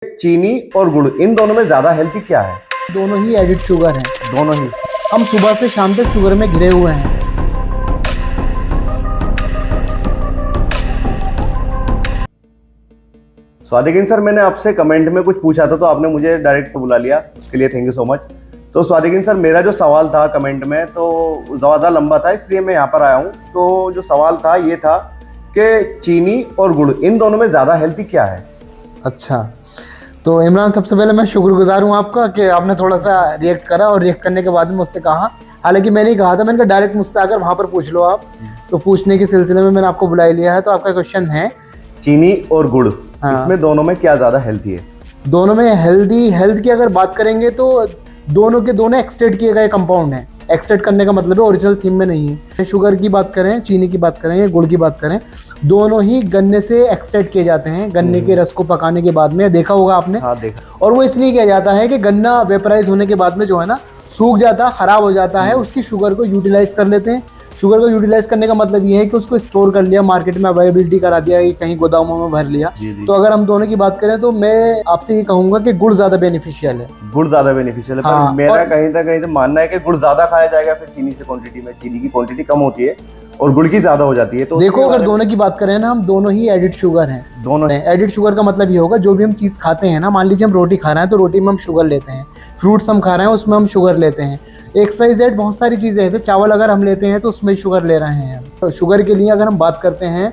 चीनी और गुड़ इन दोनों में ज्यादा हेल्थी क्या है? दोनों ही एडिड शुगर हैं। दोनों ही। हम सुबह से शाम तक शुगर में घिरे हुए हैं। स्वादिकीन सर, मैंने आपसे कमेंट में कुछ पूछा था तो आपने मुझे डायरेक्ट बुला लिया, उसके लिए थैंक यू सो मच। तो स्वादिकीन सर, मेरा जो सवाल था कमेंट में तो ज़्यादा लंबा था, इसलिए मैं यहाँ पर आया हूँ। तो जो सवाल था ये था कि चीनी और गुड़ इन दोनों में ज़्यादा हेल्थी क्या है? अच्छा, तो इमरान, सबसे पहले मैं शुक्रगुजार हूँ आपका कि आपने थोड़ा सा रिएक्ट करा और रिएक्ट करने के बाद में मुझसे कहा। हालांकि मैंने ही कहा था, मैंने कहा डायरेक्ट मुझसे आकर वहाँ पर पूछ लो आप। तो पूछने के सिलसिले में मैंने आपको बुला लिया है। तो आपका क्वेश्चन है चीनी और गुड़, हाँ। इसमें दोनों में क्या ज़्यादा हेल्थी है? दोनों में हेल्थ की अगर बात करेंगे तो दोनों के दोनों एक्सट्रैक्ट किए गए कंपाउंड हैं। एक्सट्रैक्ट करने का मतलब है ओरिजिनल थीम में नहीं है। शुगर की बात करें, चीनी की बात करें या गुड़ की बात करें, दोनों ही गन्ने से एक्सट्रैक्ट किए जाते हैं। गन्ने के रस को पकाने के बाद में, देखा होगा आपने। हाँ, देखा। और वो इसलिए किया जाता है कि गन्ना वेपराइज होने के बाद में जो है ना, सूख जाता, खराब हो जाता है, उसकी शुगर को यूटिलाइज कर लेते हैं। शुगर को यूटिलाइज करने का मतलब ये है कि उसको स्टोर कर लिया, मार्केट में अवेलेबिलिटी करा दिया, कहीं गोदामों में भर लिया। तो अगर हम दोनों की बात करें तो मैं आपसे ये कहूंगा कि गुड़ ज्यादा बेनिफिशियल है। गुड़ ज्यादा बेनिफिशियल है, हाँ, पर मेरा कहीं तो मानना है कि गुड़ ज्यादा खाया जाएगा फिर चीनी से क्वांटिटी में। चीनी की क्वांटिटी कम होती है और गुड़ की ज्यादा हो जाती है। तो देखो, अगर दोनों की बात करें ना, हम दोनों ही एडिड शुगर हैं। दोनों एडिड शुगर का मतलब ये होगा, जो भी हम चीज़ खाते हैं ना, मान लीजिए हम रोटी खा रहे हैं तो रोटी में हम शुगर लेते हैं। फ्रूट्स हम खा रहे हैं उसमें हम शुगर लेते हैं। XYZ बहुत सारी चीज़ें हैं। चावल अगर हम लेते हैं तो उसमें शुगर ले रहे हैं। तो शुगर के लिए अगर हम बात करते हैं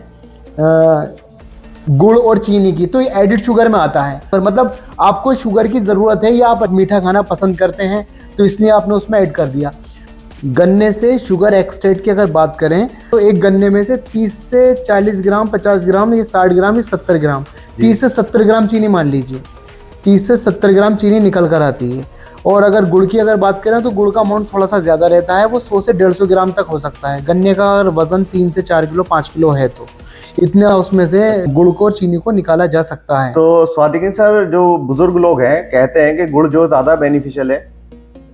गुड़ और चीनी की, तो ये एडिड शुगर में आता है। पर मतलब आपको शुगर की ज़रूरत है या आप मीठा खाना पसंद करते हैं तो इसलिए आपने उसमें ऐड कर दिया। गन्ने से शुगर एक्सट्रैक्ट की अगर बात करें तो एक गन्ने में से 30 से 40 ग्राम, 50 ग्राम, या 60 ग्राम, या 70 ग्राम, 30 से 70 ग्राम चीनी मान लीजिए, 30 से 70 ग्राम चीनी निकल कर आती है। और अगर गुड़ की अगर बात करें तो गुड़ का अमाउंट थोड़ा सा ज़्यादा रहता है, वो 100 से 150 ग्राम तक हो सकता है। गन्ने का अगर वजन 3 से 4 किलो, 5 किलो है तो इतना उसमें से गुड़ को और चीनी को निकाला जा सकता है। तो स्वादिकीन सर, जो बुजुर्ग लोग हैं कहते हैं कि गुड़ जो ज्यादा बेनिफिशियल है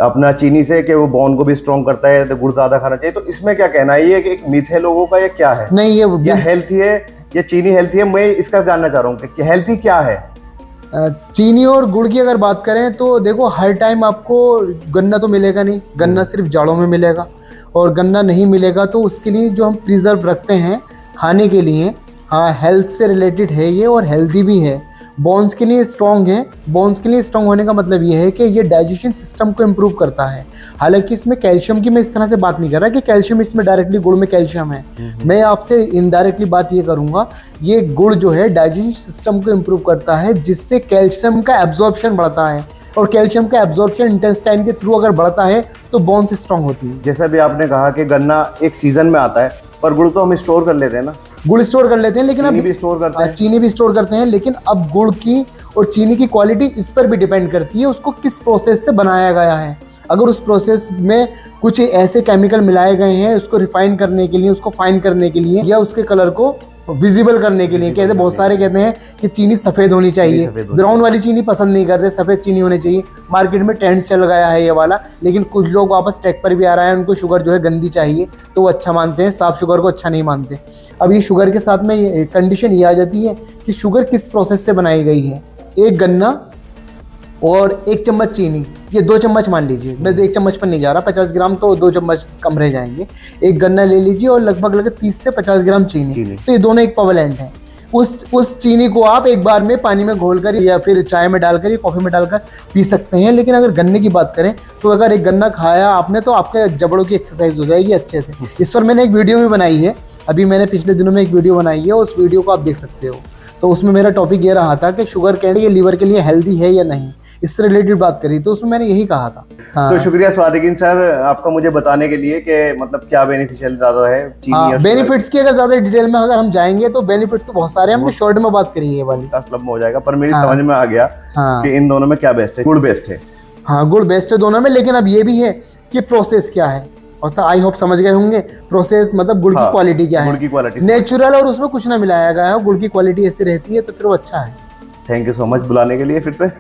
अपना चीनी से, कि वो बोन को भी स्ट्रॉन्ग करता है, तो गुड़ ज्यादा खाना चाहिए। तो इसमें क्या कहना है, ये कि एक मिथ है लोगों का या क्या है? नहीं, ये हेल्थी है या चीनी हेल्थी है? मैं इसका जानना चाह रहा हूँ कि हेल्थी क्या है। चीनी और गुड़ की अगर बात करें तो देखो, हर टाइम आपको गन्ना तो मिलेगा नहीं। गन्ना सिर्फ जाड़ों में मिलेगा, और गन्ना नहीं मिलेगा तो उसके लिए जो हम प्रिजर्व रखते हैं खाने के लिए, हाँ, हेल्थ से रिलेटेड है ये और हेल्दी भी है। बोन्स के लिए स्ट्रॉन्ग है। बोन्स के लिए स्ट्रॉन्ग होने का मतलब ये है कि ये डाइजेशन सिस्टम को इम्प्रूव करता है। हालांकि इसमें कैल्शियम की मैं इस तरह से बात नहीं कर रहा कि कैल्शियम इसमें डायरेक्टली गुड़ में कैल्शियम है। मैं आपसे इनडायरेक्टली बात ये करूंगा, ये गुड़ जो है डाइजेशन सिस्टम को इम्प्रूव करता है, जिससे कैल्शियम का एब्जॉर्प्शन बढ़ता है। और कैल्शियम का एब्जॉर्प्शन इंटेस्टाइन के थ्रू अगर बढ़ता है तो बोन्स स्ट्रॉन्ग होती है। जैसा भी आपने कहा कि गन्ना एक सीजन में आता है, पर गुड़ तो हम स्टोर कर लेते हैं ना। गुड़ स्टोर कर लेते हैं, लेकिन चीनी भी स्टोर करते हैं। चीनी भी स्टोर करते हैं, लेकिन अब गुड़ की और चीनी की क्वालिटी इस पर भी डिपेंड करती है, उसको किस प्रोसेस से बनाया गया है। अगर उस प्रोसेस में कुछ ऐसे केमिकल मिलाए गए हैं उसको रिफाइन करने के लिए, उसको फाइन करने के लिए, या उसके कलर को विजिबल करने के लिए, कहते बहुत सारे कहते हैं कि चीनी सफ़ेद होनी चाहिए, ब्राउन वाली चीनी पसंद नहीं करते, सफ़ेद चीनी होनी चाहिए। मार्केट में ट्रेंड्स चल गया है ये वाला, लेकिन कुछ लोग वापस ट्रैक पर भी आ रहा है, उनको शुगर जो है गंदी चाहिए तो वो अच्छा मानते हैं, साफ शुगर को अच्छा नहीं मानते। अब ये शुगर के साथ में ये कंडीशन ये आ जाती है कि शुगर किस प्रोसेस से बनाई गई है। एक गन्ना और 1 चम्मच चीनी, ये 2 चम्मच मान लीजिए, मैं 1 चम्मच पर नहीं जा रहा, 50 ग्राम तो 2 चम्मच कम रह जाएंगे। एक गन्ना ले लीजिए और लगभग 30 से 50 ग्राम चीनी, तो ये दोनों एक पवलेंट हैं। उस चीनी को आप एक बार में पानी में घोलकर या फिर चाय में डालकर या कॉफ़ी में डालकर पी सकते हैं। लेकिन अगर गन्ने की बात करें तो अगर एक गन्ना खाया आपने तो आपके जबड़ों की एक्सरसाइज हो जाएगी अच्छे से। इस पर मैंने एक वीडियो भी बनाई है, अभी मैंने पिछले दिनों में एक वीडियो बनाई है, उस वीडियो को आप देख सकते हो। तो उसमें मेरा टॉपिक ये रहा था कि शुगर कहते हैं ये लीवर के लिए हेल्दी है या नहीं, इससे रिलेटेड बात करी, तो उसमें मैंने यही कहा था। हाँ। तो शुक्रिया स्वादिकीन सर आपका मुझे बताने के लिए कि मतलब क्या बेनिफिशियल ज्यादा है चीनी। हाँ, बेनिफिट्स की अगर ज्यादा डिटेल में अगर हम जाएंगे तो बेनिफिट्स तो बहुत सारे हैं, हमने शॉर्ट में बात करी है ये वाली, लंबा हो जाएगा, पर मेरी समझ में आ गया कि इन दोनों में क्या बेस्ट है। गुड़ बेस्ट है। हाँ, गुड़ बेस्ट है दोनों में, लेकिन अब ये भी है कि प्रोसेस क्या है। और आई होप समझ गए होंगे प्रोसेस मतलब गुड़ की क्वालिटी क्या है। गुड़ की क्वालिटी नेचुरल और उसमें कुछ ना मिलाया गया है, गुड़ की क्वालिटी ऐसी रहती है तो फिर वो अच्छा है। थैंक यू सो मच बुलाने के लिए फिर से।